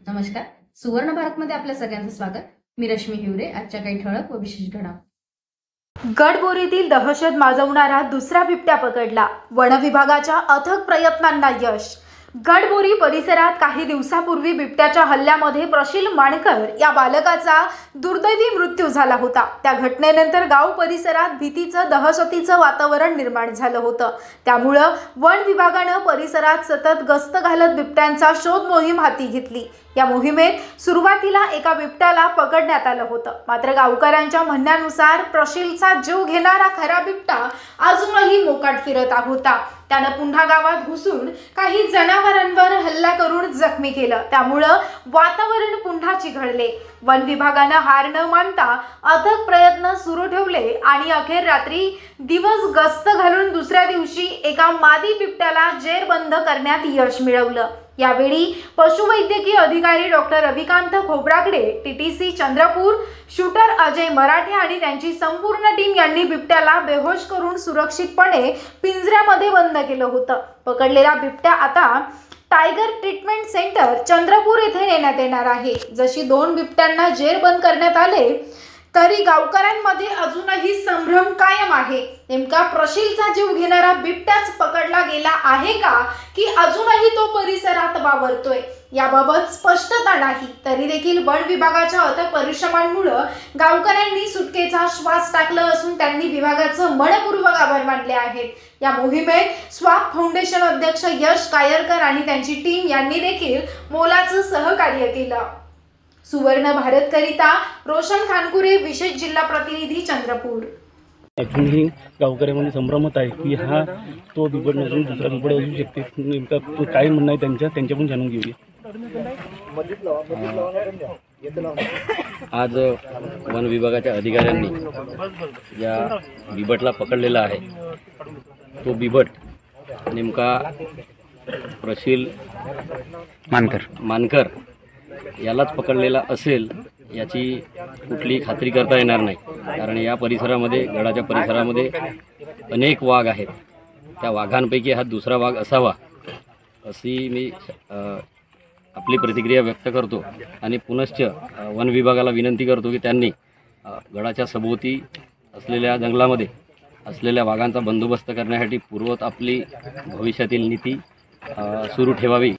नमस्कार. सुवर्ण भारतमध्ये आपल्या सगळ्यांचं स्वागत. मी रश्मी हिवरे. आजच्या काही ठळक व विशेष घडामोडी. गडबोरीतील दहशत माजवणारा दुसरा बिबट्या पकडला. वन विभागाच्या अथक प्रयत्नांना यश. गडबोरी परिसरात काही दिवसापूर्वी बिबट्याच्या हल्ल्यामध्ये प्रशील माणकर या बालकाचा दुर्दैवी मृत्यू झाला होता. त्या घटनेनंतर गाव परिसरात भीतीचं दहशतीचं वातावरण निर्माण झालं होतं. त्यामुळे वन विभागानं परिसरात सतत गस्त घालत बिबट्यांचा शोध मोहीम हाती घेतली. या मोहिमेत सुरुवातीला एका बिबट्याला पकडण्यात आलं होतं. मात्र गावकऱ्यांच्या म्हणण्यानुसार प्रशीलचा जीव घेणारा खरा बिबटा अजूनही मोकाट फिरत होता. त्यानं पुन्हा गावात घुसून काही जनावरांवर हल्ला करून जखमी केलं. त्यामुळं वातावरण पुन्हा चिघळले. वन विभागानं हार न मानता अथक प्रयत्न सुरू ठेवले आणि अखेर रात्री दिवस गस्त घालून दुसऱ्या दिवशी एका मादी बिबट्याला जेरबंद करण्यात यश मिळवलं. यावेळी पशुवैद्यकीय अधिकारी doctor Ravikant Khobragade, TTC Chandrapur, shooter Ajay Marathe आणि त्यांची संपूर्ण टीम यांनी बिबट्याला बेहोश करून सुरक्षितपणे पिंजऱ्यामध्ये बंद केलं होतं. पकडलेला बिबट्या आता टायगर ट्रीटमेंट सेंटर चंद्रपूर येथे नेण्यात येणार आहे. जशी 2 बिबट्यांना जेरबंद करण्यात आले तरी गावकऱ्यांमध्ये अजूनही संभ्रम कायम आहे. नेमका प्रशीलचा जीव घेणारा बिबट्याच पकडला गेला आहे का, की अजूनही तो परिसरात वावरतोय याबाबत स्पष्टता नाही. तरी देखील वन विभागाच्या अथक परिश्रमांमुळे गावकऱ्यांनी सुटकेचा श्वास टाकला असून त्यांनी विभागाचं मनपूर्वक आभार मानले आहेत. या मोहिमेत स्वाप फाउंडेशन अध्यक्ष यश कायरकर आणि त्यांची टीम यांनी देखील मोलाचं सहकार्य केलं. सुवर्ण भारतकरिता रोशन खानकुरे, विशेष जिल्हा प्रतिनिधी, चंद्रपूर. अजूनही गावकऱ्यांमध्ये संभ्रमत आहे की हा तो बिबट नसून दुसरा बिबट असू शकते. नेमका तो काय म्हणणं आहे त्यांच्याकडून जाणून घेऊया. आज वन विभागाच्या अधिकाऱ्यांनी या बिबटला पकडलेला आहे. तो बिबट नेमका प्रशील मानकर यालाच पकडलेला असेल याची कुठली खात्री करता येणार नाही. कारण या परिसरामध्ये, गडाच्या परिसरामध्ये अनेक वाघ आहेत. त्या वाघांपैकी हा दुसरा वाघ असावा अशी मी आपली प्रतिक्रिया व्यक्त करतो आणि पुनश्च वन विभागाला विनंती करतो की त्यांनी गडाच्या सभोवती असलेल्या जंगलामध्ये असलेल्या वाघांचा बंदोबस्त करण्यासाठी पूर्वत आपली भविष्यातील नीती सुरू ठेवावी.